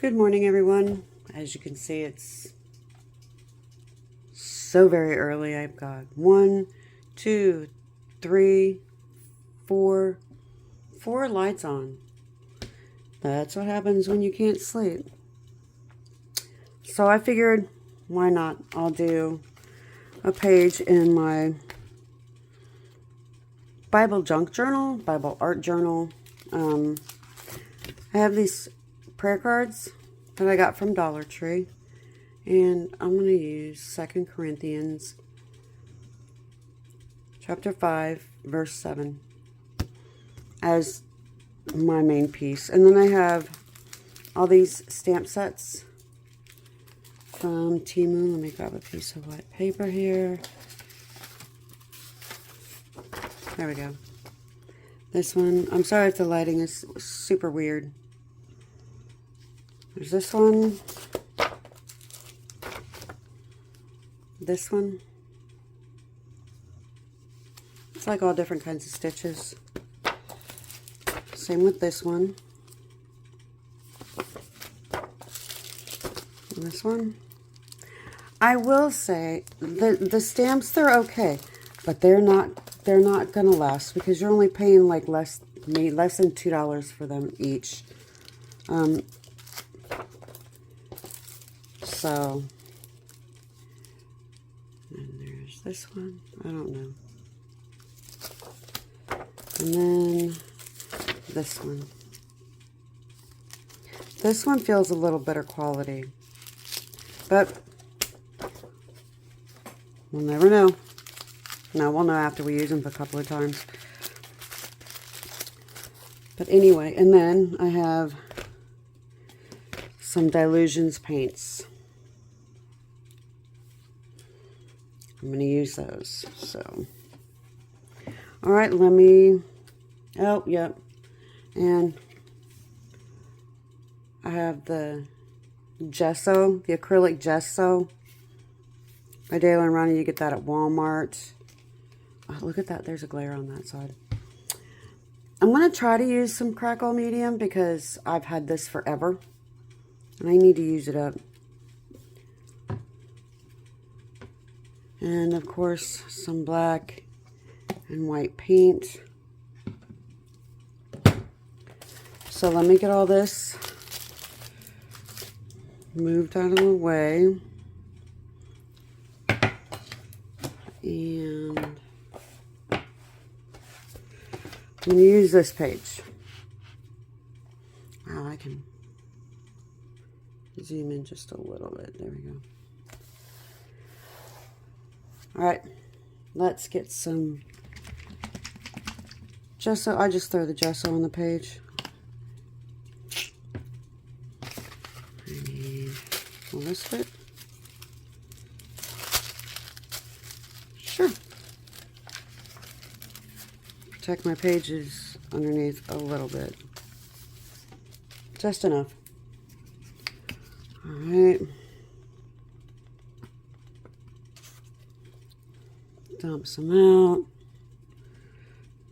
Good morning, everyone. As you can see, it's so very early. I've got 1, 2, 3, 4 lights on. That's what happens when you can't sleep. So I figured, why not? I'll do a page in my Bible junk journal, Bible art journal. I have these prayer cards that I got from Dollar Tree, and I'm going to use 2 Corinthians chapter 5 verse 7 as my main piece. And then I have all these stamp sets from Temu. Let me grab a piece of white paper here. There we go. This one, I'm sorry if the lighting is super weird. There's this one. This one. It's like all different kinds of stitches. Same with this one. And this one. I will say the stamps, they're okay, but they're not gonna last because you're only paying like less than $2 for them each. So, and there's this one. I don't know. And then this one. This one feels a little better quality, but we'll never know. No, we'll know after we use them a couple of times. But anyway, and then I have some Dilutions paints. I'm going to use those. So, all right, let me, oh, yep. And I have the gesso, the acrylic gesso by Dale and Ronnie. You get that at Walmart. Oh, look at that. There's a glare on that side. I'm going to try to use some crackle medium because I've had this forever. And I need to use it up. And of course, some black and white paint. So let me get all this moved out of the way. And I'm going to use this page. Oh, I can zoom in just a little bit. There we go. All right, let's get some gesso. I just throw the gesso on the page. Will this fit? Sure. Protect my pages underneath a little bit. Just enough. All right. Dump some out.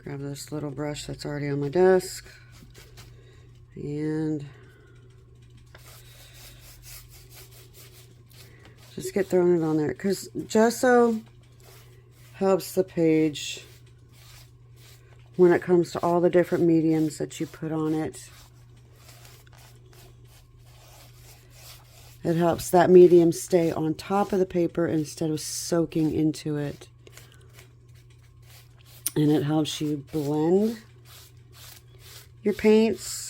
Grab this little brush that's already on my desk. And just get throwing it on there. Because gesso helps the page when it comes to all the different mediums that you put on it. It helps that medium stay on top of the paper instead of soaking into it. And it helps you blend your paints.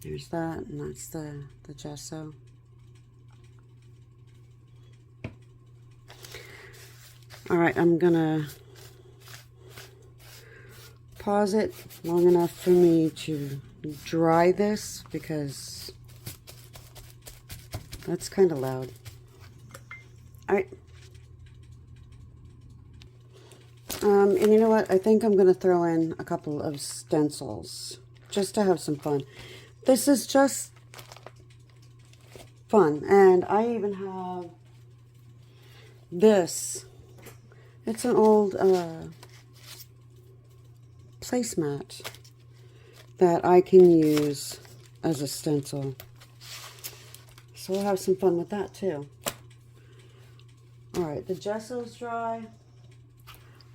There's that, and that's the gesso. All right, I'm gonna pause it long enough for me to dry this because That's kind of loud. All right. And you know what? I think I'm going to throw in a couple of stencils just to have some fun. This is just fun. And I even have this. It's an old placemat that I can use as a stencil. So we'll have some fun with that too. All right, the gesso's dry.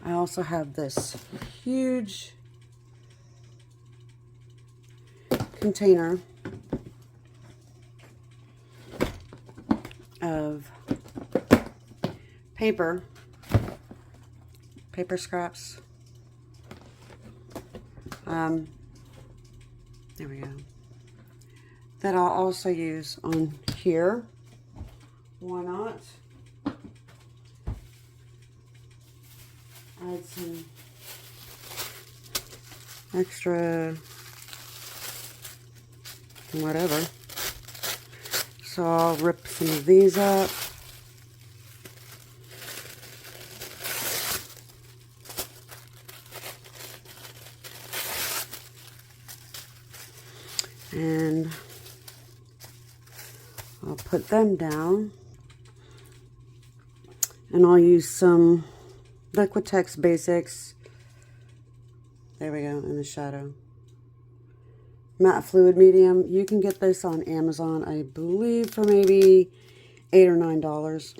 I also have this huge container of paper scraps. There we go. That I'll also use on here. Why not? Add some extra whatever. So I'll rip some of these up. And I'll put them down. And I'll use some Liquitex Basics. There we go, in the shadow. Matte Fluid Medium. You can get this on Amazon, I believe, for maybe $8 or $9.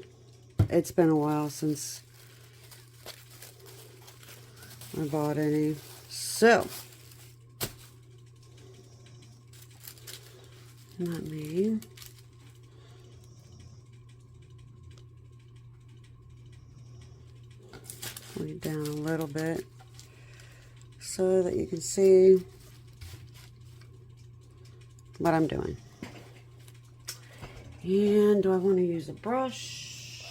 It's been a while since I bought any. So, let me pull it down a little bit so that you can see what I'm doing. And do I want to use a brush?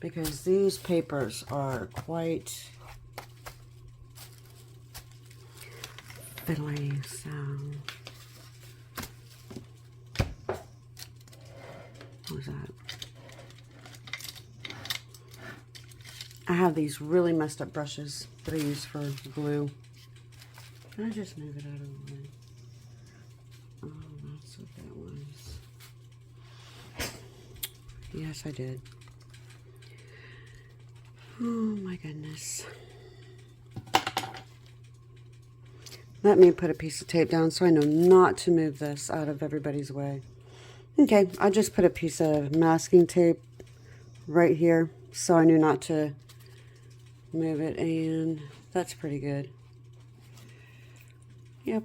Because these papers are quite fiddly, so what was that? I have these really messed up brushes that I use for glue. Can I just move it out of the way? Oh, that's what that was. Yes, I did. Oh my goodness. Let me put a piece of tape down so I know not to move this out of everybody's way. Okay, I just put a piece of masking tape right here so I knew not to move it, and that's pretty good. Yep.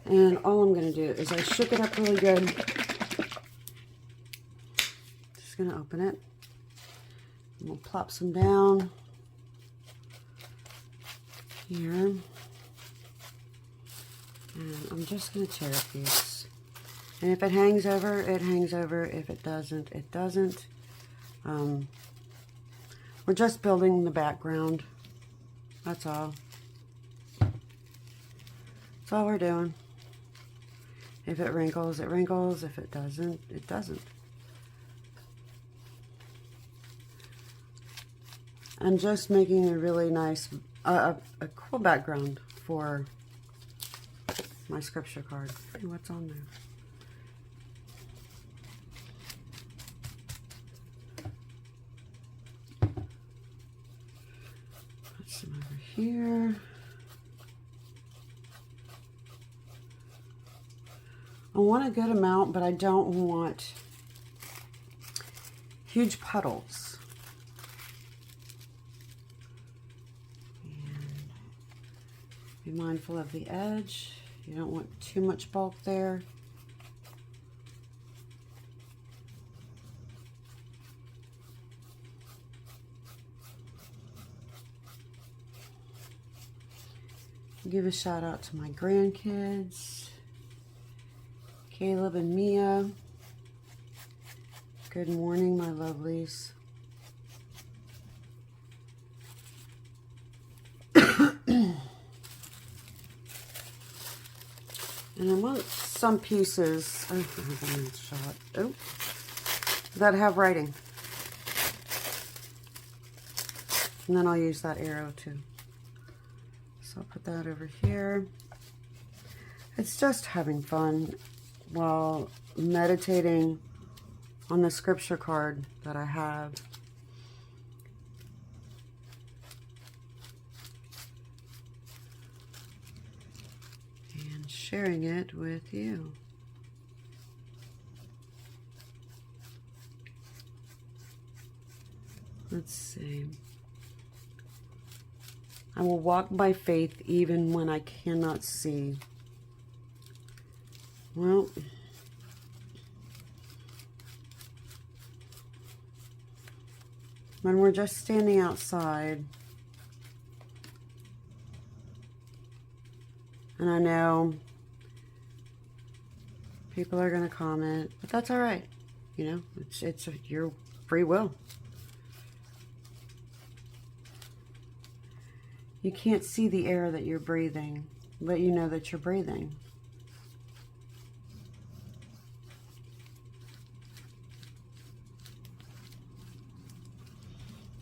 And all I'm going to do is I shook it up really good. Just going to open it. And we'll plop some down here. And I'm just going to tear a piece. And if it hangs over, it hangs over. If it doesn't, it doesn't. We're just building the background. That's all. That's all we're doing. If it wrinkles, it wrinkles. If it doesn't, it doesn't. I'm just making a really nice, a cool background for my scripture card. See what's on there. Put some over here. I want a good amount, but I don't want huge puddles. And be mindful of the edge. You don't want too much bulk there. Give a shout out to my grandkids, Caleb and Mia. Good morning, my lovelies. And I want some pieces, oh, I have one shot, oh, that have writing. And then I'll use that arrow too. So I'll put that over here. It's just having fun while meditating on the scripture card that I have. And sharing it with you. Let's see. I will walk by faith even when I cannot see. Well, when we're just standing outside, and I know people are going to comment, but that's all right. You know, it's your free will. You can't see the air that you're breathing, but you know that you're breathing.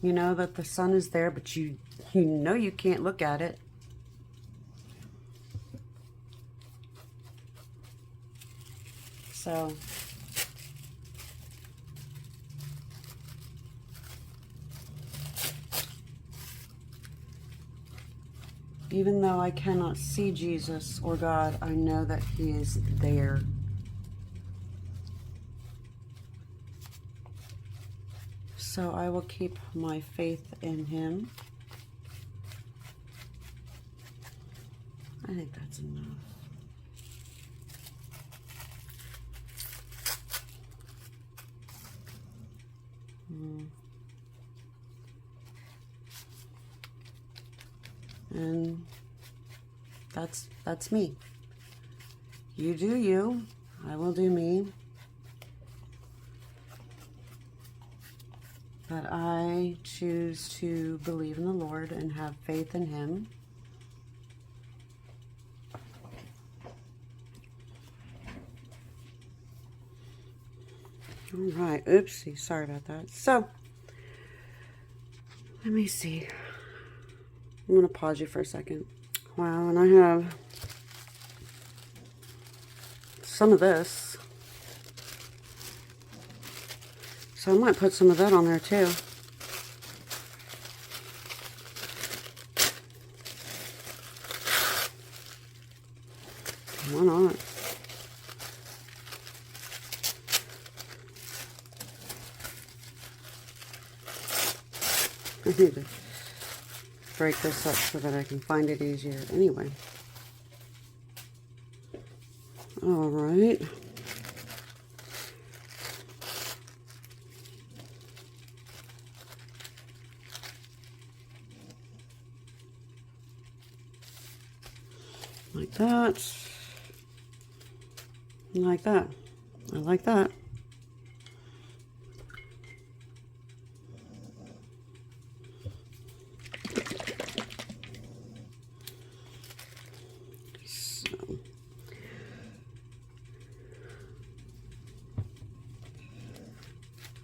You know that the sun is there, but you know you can't look at it. So even though I cannot see Jesus or God, I know that He is there. So I will keep my faith in Him. I think that's enough. And that's me. You do you. I will do me. But I choose to believe in the Lord and have faith in Him. All right. Oopsie. Sorry about that. So, let me see. I'm going to pause you for a second. Wow, and I have some of this. So I might put some of that on there too. Why not? I need to break this up so that I can find it easier. Anyway. All right. Like that. Like that. I like that.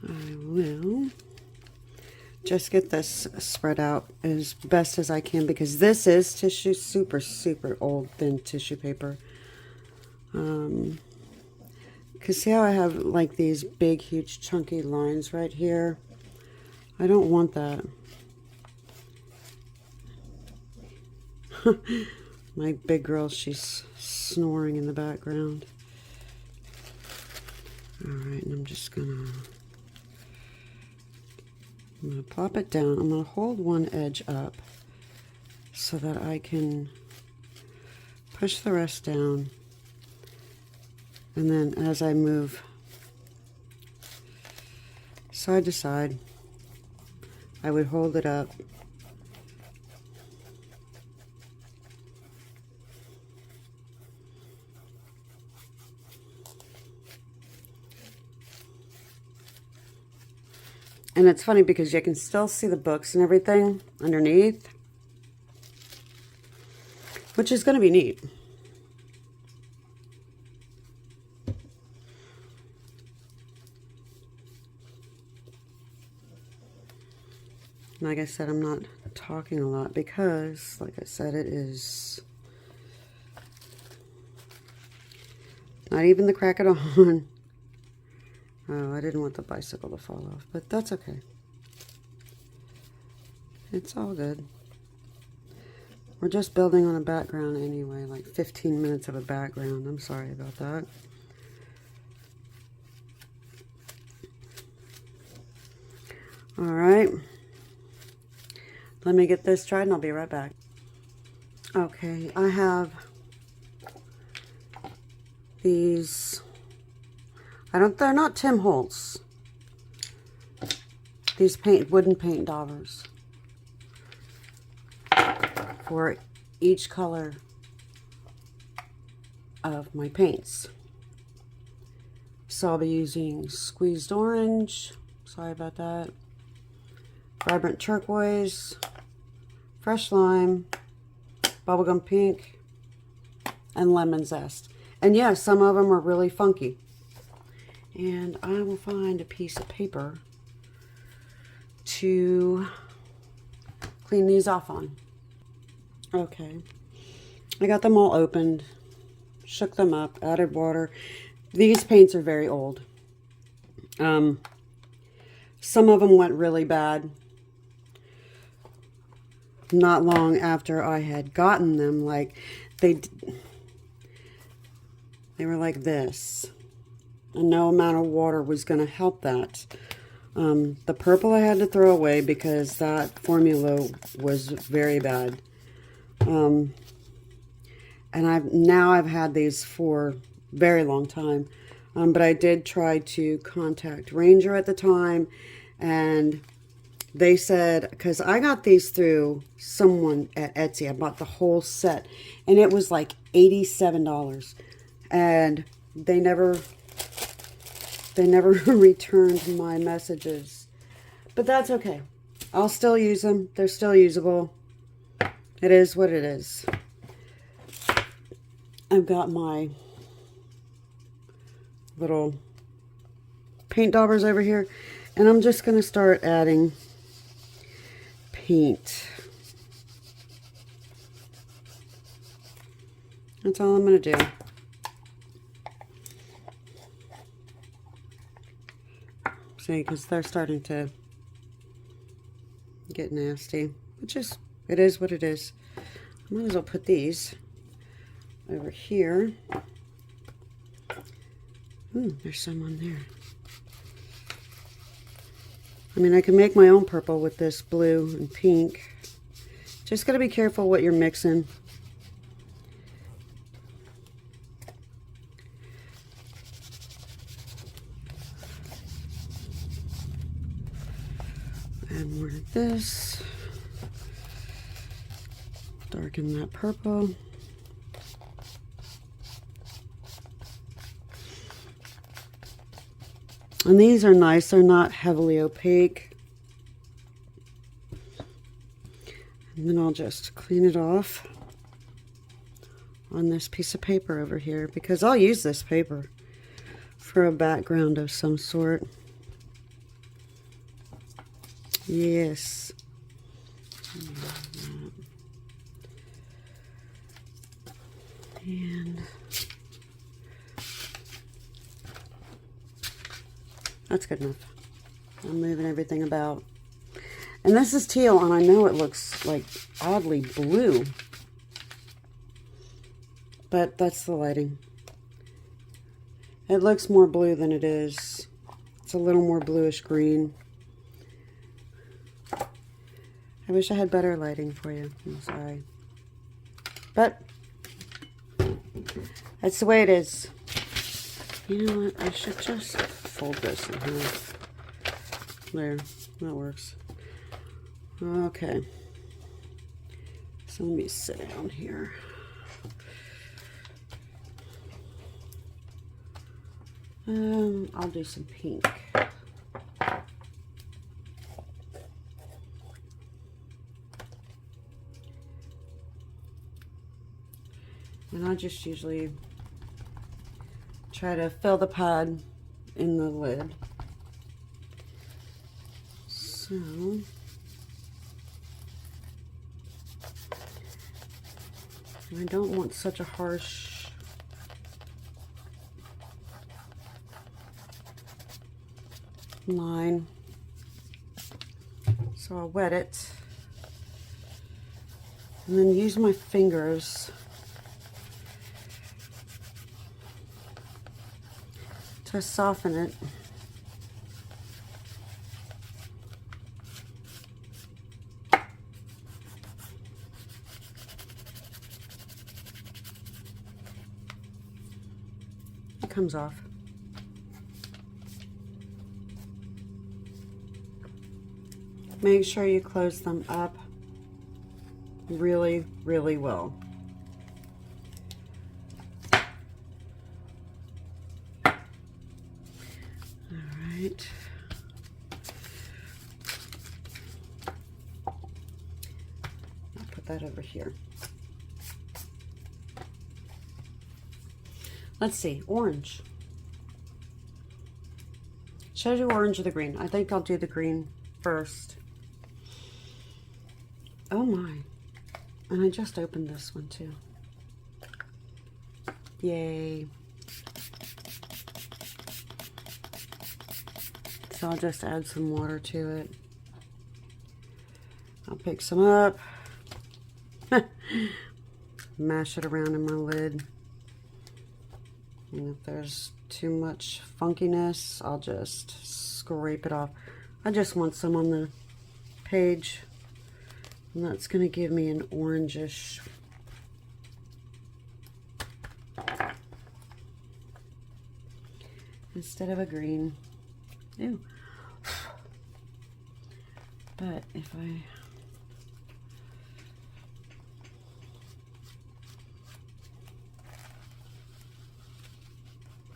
I will just get this spread out as best as I can because this is tissue, super old thin tissue paper. Because see how I have like these big huge chunky lines right here? I don't want that. My big girl, she's snoring in the background. Alright, and I'm going to plop it down. I'm going to hold one edge up so that I can push the rest down. And then as I move side to side, I would hold it up. And it's funny because you can still see the books and everything underneath, which is going to be neat. Like I said, I'm not talking a lot because, like I said, it is not even the crack of dawn. Oh, I didn't want the bicycle to fall off, but that's okay. It's all good. We're just building on a background anyway, like 15 minutes of a background. I'm sorry about that. All right. Let me get this dried and I'll be right back. Okay, I have these, they're not Tim Holtz. These wooden paint daubers for each color of my paints. So I'll be using squeezed orange, sorry about that, vibrant turquoise, fresh lime, bubblegum pink, and lemon zest. And yes, some of them are really funky. And I will find a piece of paper to clean these off on. Okay, I got them all opened, shook them up, added water. These paints are very old. Some of them went really bad not long after I had gotten them. Like they were like this, and no amount of water was going to help that. The purple I had to throw away because that formula was very bad. And I've had these for a very long time. But I did try to contact Ranger at the time, and they said, because I got these through someone at Etsy, I bought the whole set, and it was like $87, and they never returned my messages, but that's okay. I'll still use them. They're still usable. It is what it is. I've got my little paint daubers over here, and I'm just going to start adding paint. That's all I'm going to do. See, because they're starting to get nasty, which is, it is what it is. I might as well put these over here. There's some on there. I mean, I can make my own purple with this blue and pink. Just got to be careful what you're mixing. Add more of this. Darken that purple. And these are nice. They're not heavily opaque. And then I'll just clean it off on this piece of paper over here, because I'll use this paper for a background of some sort. Yes. And that's good enough. I'm moving everything about. And this is teal, and I know it looks like oddly blue, but that's the lighting. It looks more blue than it is. It's a little more bluish green. I wish I had better lighting for you. I'm sorry. But that's the way it is. You know what? I should just fold this in half. There. That works. Okay. So let me sit down here. I'll do some pink. And I just usually try to fill the pad in the lid. So I don't want such a harsh line. So I'll wet it and then use my fingers to soften it. It comes off. Make sure you close them up really, really well. All right. I'll put that over here. Let's see, orange. Should I do orange or the green? I think I'll do the green first. Oh my. And I just opened this one too. Yay. So I'll just add some water to it. I'll pick some up. Mash it around in my lid. And if there's too much funkiness, I'll just scrape it off. I just want some on the page. And that's going to give me an orangish instead of a green. Ew. But if I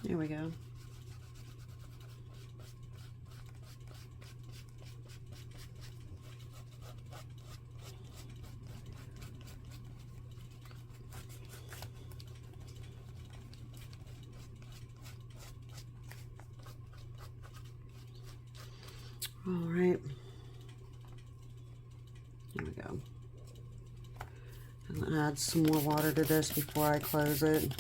there we go. All right, there we go. And add some more water to this before I close it.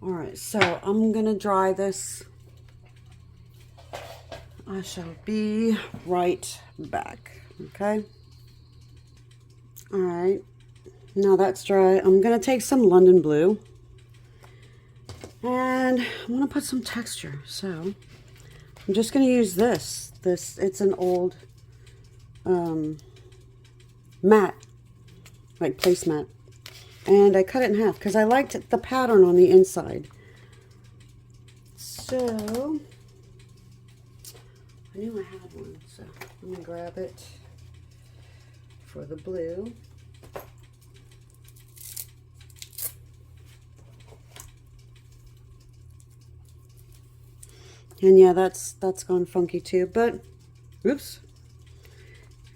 All right, so I'm gonna dry this. I shall be right back, okay? All right, now that's dry. I'm gonna take some London Blue and I'm gonna put some texture. So I'm just gonna use this. It's an old mat, like placemat. And I cut it in half because I liked the pattern on the inside. So I knew I had one, so let me grab it for the blue. And yeah, that's gone funky too, but oops,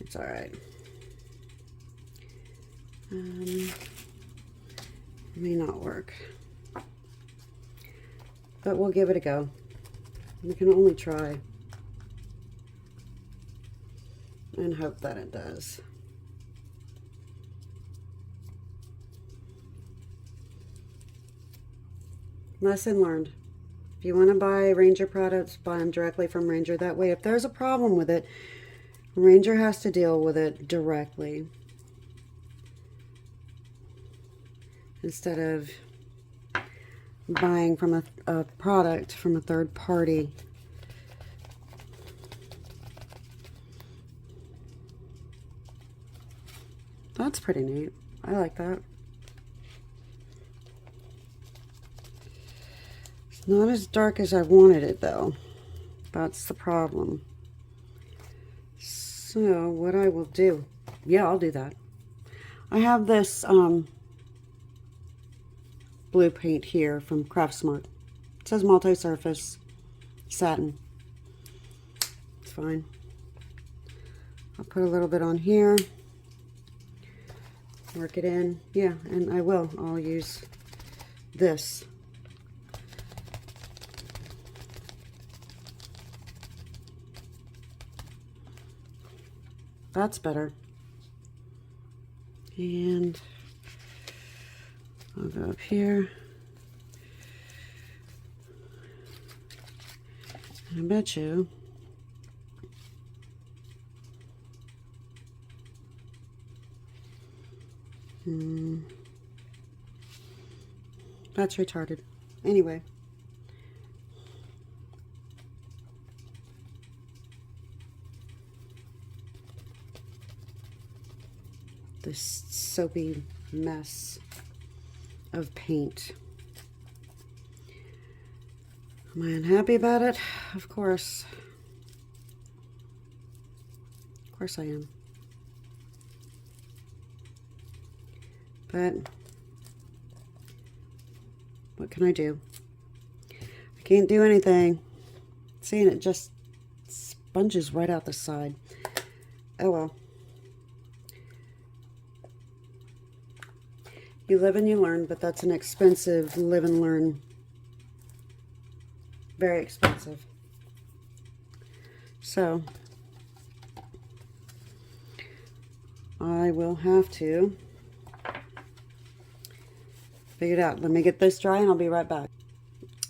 it's all right. May not work, but we'll give it a go. We can only try and hope that it does. Lesson learned. If you want to buy Ranger products, buy them directly from Ranger. That way, if there's a problem with it, Ranger has to deal with it directly instead of buying from a product from a third party. That's pretty neat. I like that. It's not as dark as I wanted it though. That's the problem. So what I will do, yeah, I'll do that. I have this blue paint here from Craftsmart. It says multi-surface satin. It's fine. I'll put a little bit on here, work it in. Yeah, and I'll use this. That's better. And I'll go up here. And I bet you that's retarded. Anyway. This soapy mess of paint. Am I unhappy about it? Of course. Of course I am. But what can I do? I can't do anything. Seeing it just sponges right out the side. Oh well. You live and you learn, but that's an expensive live and learn. Very expensive. So, I will have to figure it out. Let me get this dry and I'll be right back.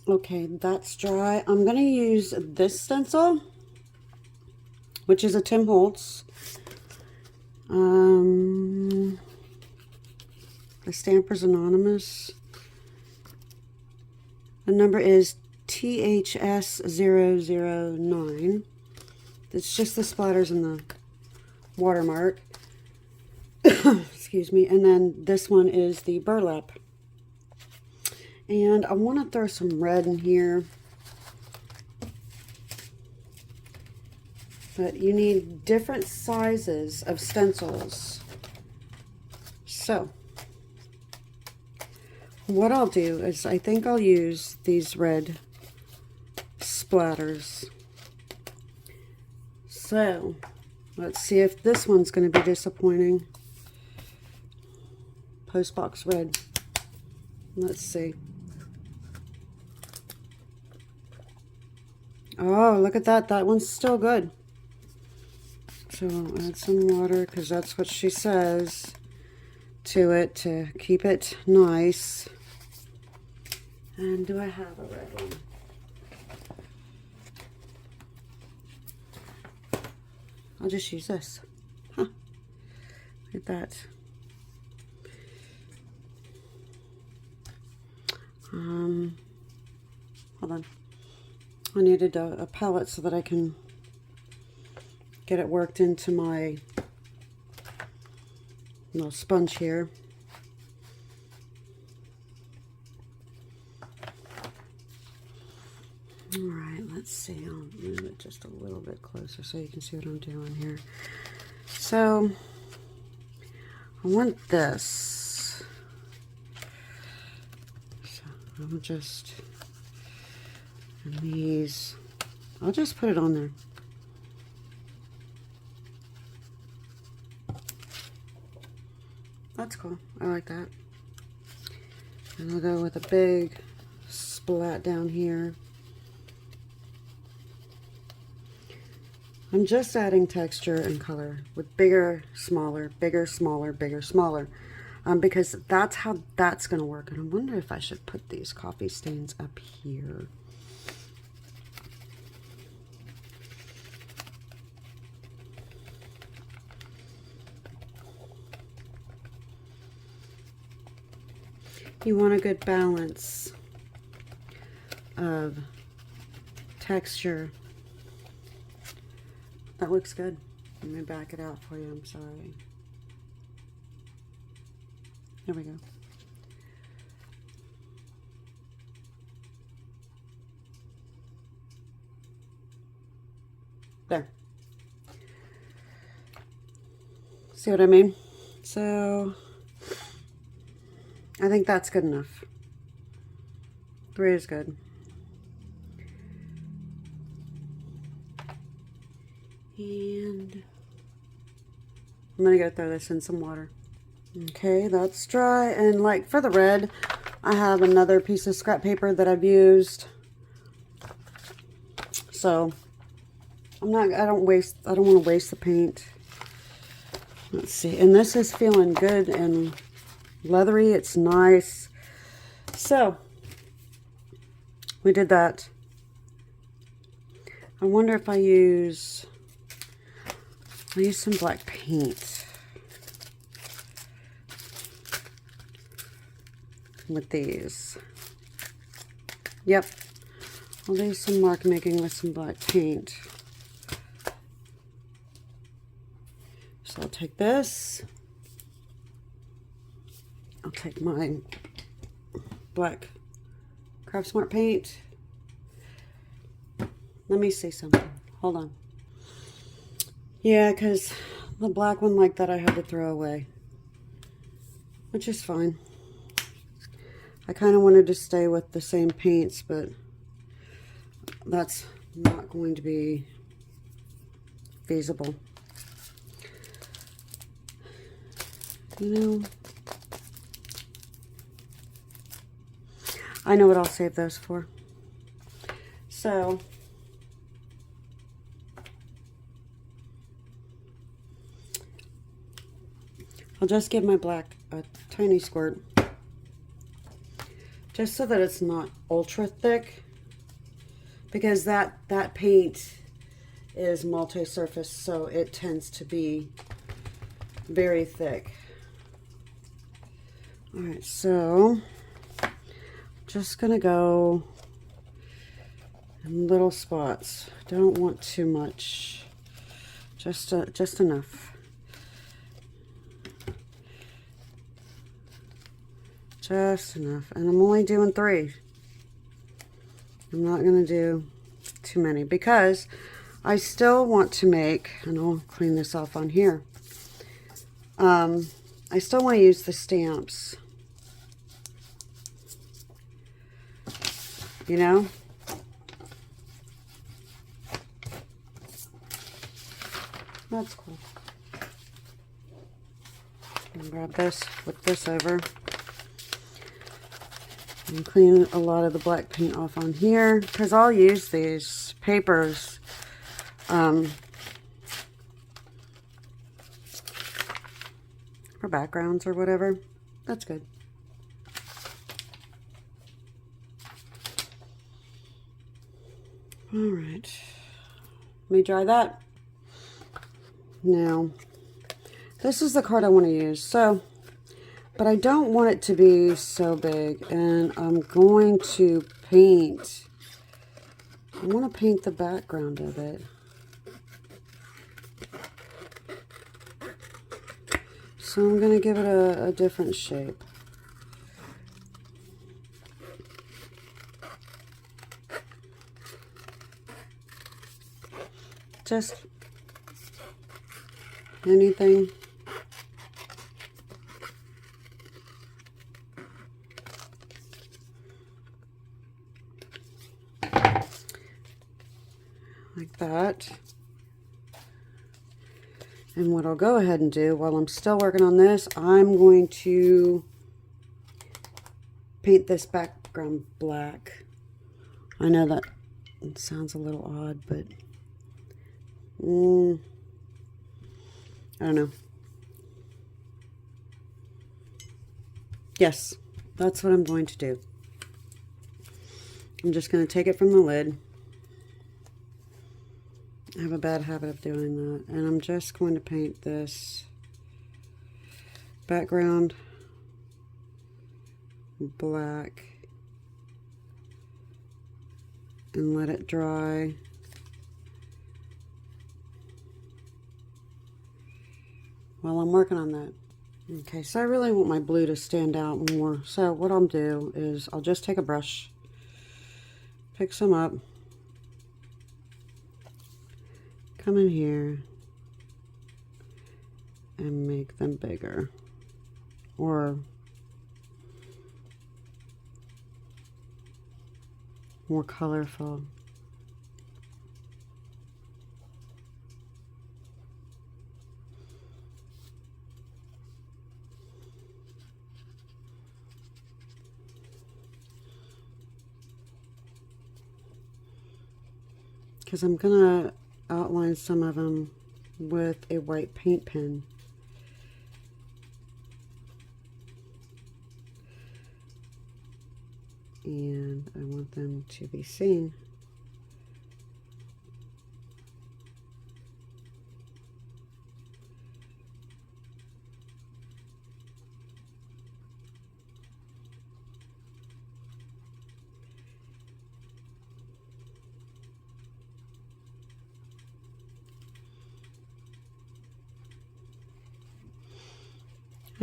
Okay, that's dry. I'm going to use this stencil, which is a Tim Holtz. The Stampers Anonymous. The number is THS009. It's just the splatters and the watermark. Excuse me. And then this one is the burlap. And I want to throw some red in here. But you need different sizes of stencils. So, what I'll do is I think I'll use these red splatters. So, let's see if this one's going to be disappointing. Postbox red. Let's see. Oh, look at that. That one's still good. So I'll add some water because that's what she says to it to keep it nice. And do I have a red one? I'll just use this. Huh. Look at that. Hold on. I needed a palette so that I can get it worked into my little sponge here. Alright, let's see. I'll move it just a little bit closer so you can see what I'm doing here. So, I want this. So, I'll just, and these, I'll just put it on there. That's cool. I like that. And I'll go with a big splat down here. I'm just adding texture and color with bigger, smaller, bigger, smaller, bigger, smaller. Because that's how that's going to work. And I wonder if I should put these coffee stains up here. You want a good balance of texture. That looks good. Let me back it out for you. I'm sorry. There we go. There. See what I mean? So, I think that's good enough. 3 is good. And I'm going to go throw this in some water. Okay, that's dry. And like for the red, I have another piece of scrap paper that I've used. So I don't want to waste the paint. Let's see, and this is feeling good and leathery. It's nice. So we did that. I wonder if I'll use some black paint with these. Yep, I'll do some mark making with some black paint. So I'll take this. I'll take my black Craft Smart paint. Let me see something. Hold on. Yeah, because the black one like that I had to throw away, which is fine. I kind of wanted to stay with the same paints, but that's not going to be feasible. You know, I know what I'll save those for. So I'll just give my black a tiny squirt, just so that it's not ultra thick, because that paint is multi-surface, so it tends to be very thick. All right, so just gonna go in little spots. Don't want too much, just enough. Just enough, and I'm only doing 3. I'm not gonna do too many because I still want to make, and I'll clean this off on here. I still want to use the stamps, you know. That's cool. I'm gonna grab this, flip this over. And clean a lot of the black paint off on here, because I'll use these papers for backgrounds or whatever. That's good. All right, let me dry that. Now, this is the card I want to use. So, but I don't want it to be so big, and I'm going to paint. I want to paint the background of it. So I'm going to give it a different shape. Just anything. Like that. And what I'll go ahead and do while I'm still working on this, I'm going to paint this background black. I know that it sounds a little odd, but I don't know. Yes, that's what I'm going to do. I'm just going to take it from the lid. I have a bad habit of doing that. And I'm just going to paint this background black and let it dry. While I'm working on that. Okay, so I really want my blue to stand out more. So what I'll do is I'll just take a brush, pick some up, come in here and make them bigger or more colorful. Because I'm gonna outline some of them with a white paint pen. and I want them to be seen.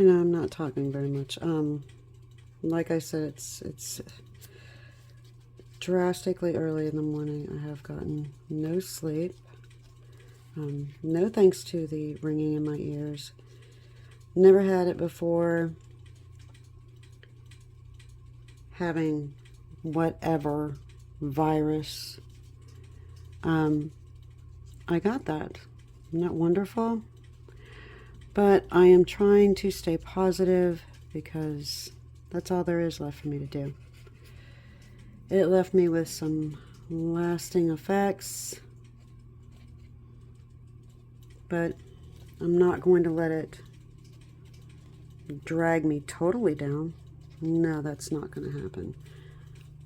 I know I'm not talking very much. Like I said, it's drastically early in the morning. I have gotten no sleep. No thanks to the ringing in my ears. Never had it before. Having whatever virus. I got that. Isn't that wonderful? But I am trying to stay positive because that's all there is left for me to do. It left me with some lasting effects, but I'm not going to let it drag me totally down. No, that's not going to happen.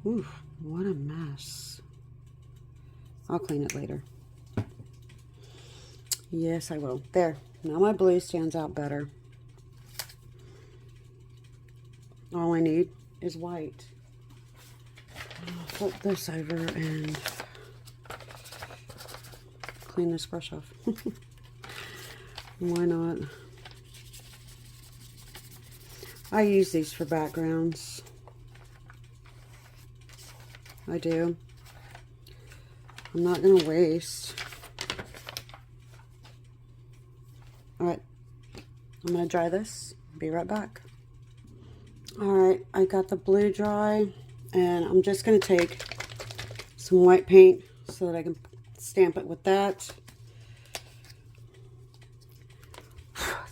Oof, what a mess. I'll clean it later. Yes, I will. There. Now my blue stands out better. All I need is white. I'll flip this over and clean this brush off. Why not? I use these for backgrounds. I do. I'm not going to waste. Alright, I'm going to dry this. Be right back. Alright, I got the blue dry, and I'm just going to take some white paint so that I can stamp it with that.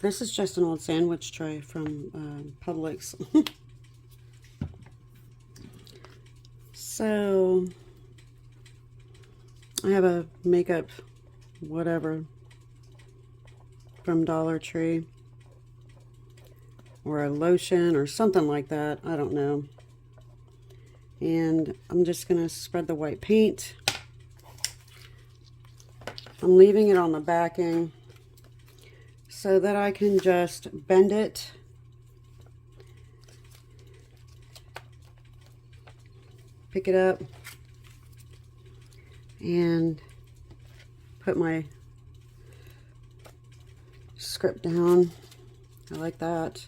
This is just an old sandwich tray from Publix. So, I have a makeup whatever from Dollar Tree, or a lotion or something like that, I don't know. And I'm just going to spread the white paint. I'm leaving it on the backing so that I can just bend it pick it up and put my script down. I like that.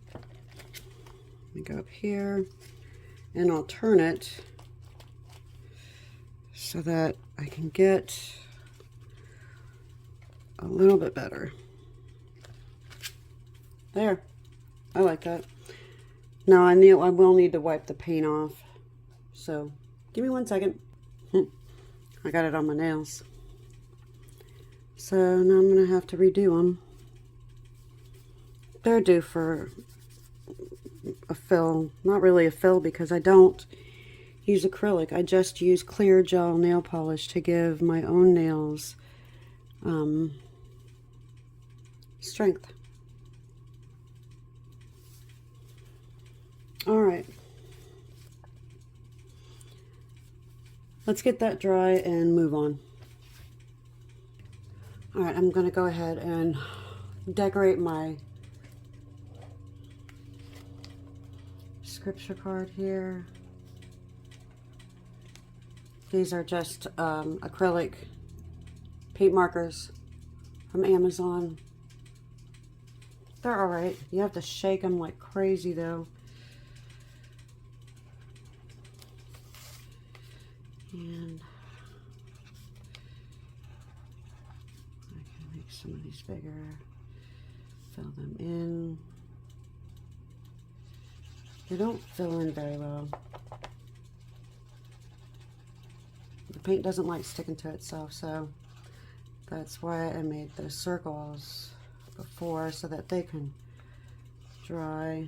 Let me go up here and I'll turn it so that I can get a little bit better. There. I like that. Now I will need to wipe the paint off. So give me 1 second. I got it on my nails. So now I'm going to have to redo them. They're due for a fill. Not really a fill because I don't use acrylic. I just use clear gel nail polish to give my own nails strength. Alright. Let's get that dry and move on. Alright, I'm going to go ahead and decorate my scripture card here. These are just acrylic paint markers from Amazon. They're alright. You have to shake them like crazy though. And I can make some of these bigger, fill them in. They don't fill in very well. The paint doesn't like sticking to itself, so that's why I made those circles before, so that they can dry.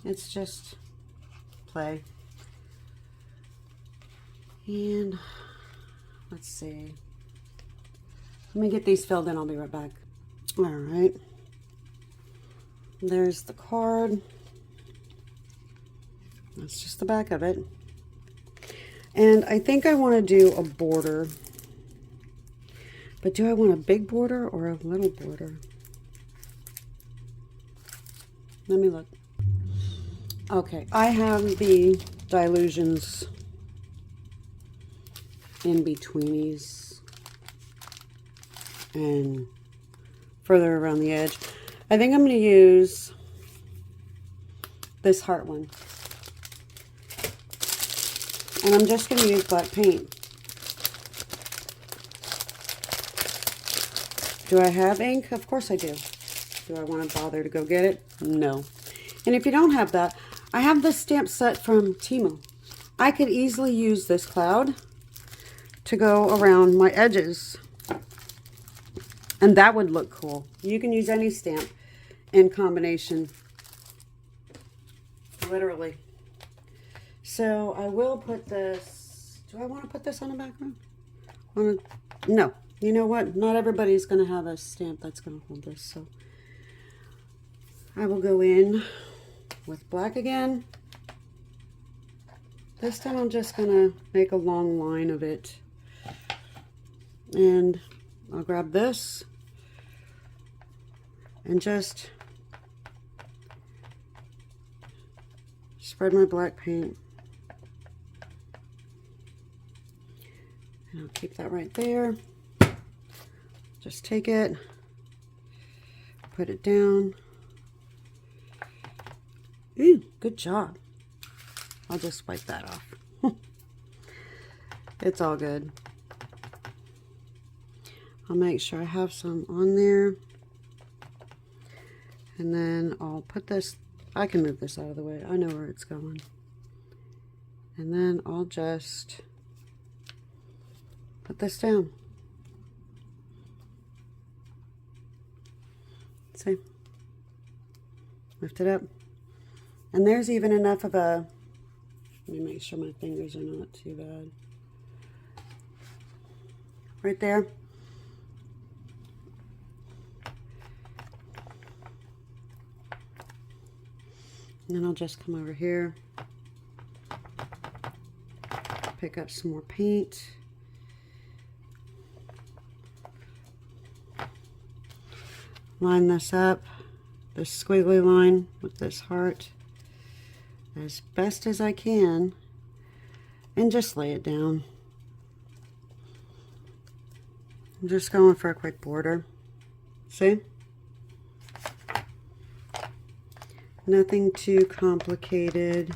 It's just play. And let's see. Let me get these filled in. I'll be right back. All right. There's the card. That's just the back of it. And I think I want to do a border. But do I want a big border or a little border? Let me look. Okay, I have the Dilutions in-betweenies and further around the edge. I think I'm going to use this heart one. And I'm just going to use black paint. Do I have ink? Of course I do. Do I want to bother to go get it? No. And if you don't have that, I have this stamp set from Temu. I could easily use this cloud to go around my edges. And that would look cool. You can use any stamp in combination. Literally. So I will put this. Do I want to put this on the background? No. You know what? Not everybody's going to have a stamp that's going to hold this. So I will go in with black again. This time I'm just going to make a long line of it. And I'll grab this and just spread my black paint. And I'll keep that right there. Just take it, put it down. Ooh, good job. I'll just wipe that off. It's all good. I'll make sure I have some on there. And then I'll put this, I can move this out of the way. I know where it's going. And then I'll just put this down. See? Lift it up. And there's even enough of a, let me make sure my fingers are not too bad. Right there. And then I'll just come over here, pick up some more paint. Line this up, this squiggly line with this heart as best as I can, and just lay it down. I'm just going for a quick border. See? Nothing too complicated.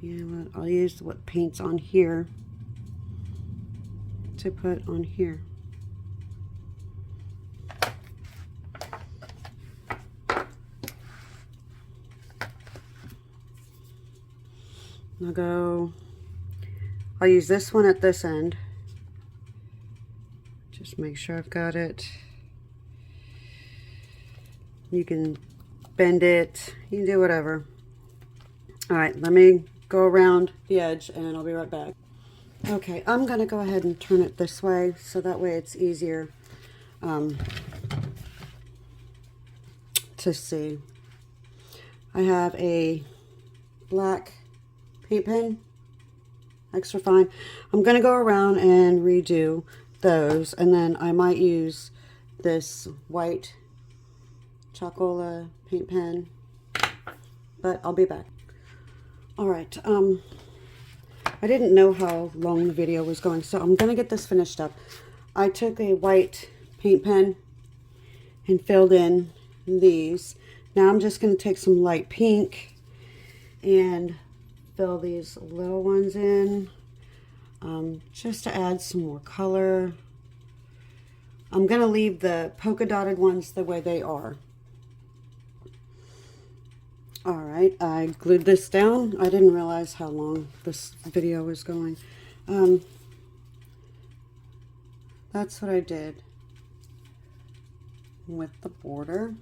You know what? I'll use what paint's on here to put on here. I'll use this one at this end. Just make sure I've got it. You can bend it, you can do whatever. All right, let me go around the edge and I'll be right back. Okay, I'm gonna go ahead and turn it this way so that way it's easier to see. I have a black paint pen, extra fine. I'm gonna go around and redo those, and then I might use this white Chocola paint pen, but I'll be back. All right, I didn't know how long the video was going, so I'm gonna get this finished up. I took a white paint pen and filled in these. Now I'm just gonna take some light pink and fill these little ones in, just to add some more color. I'm gonna leave the polka dotted ones the way they are. All right, I glued this down. I didn't realize how long this video was going. That's what I did with the border.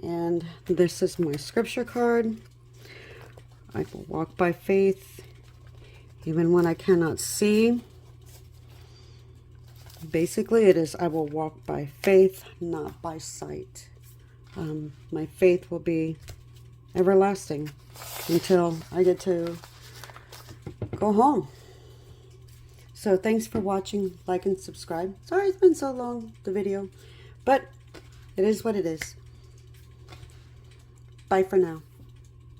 And this is my scripture card. I will walk by faith even when I cannot see. Basically, it is I will walk by faith, not by sight. My faith will be everlasting until I get to go home. So thanks for watching. Like and subscribe. Sorry it's been so long, the video, but it is what it is. Bye for now.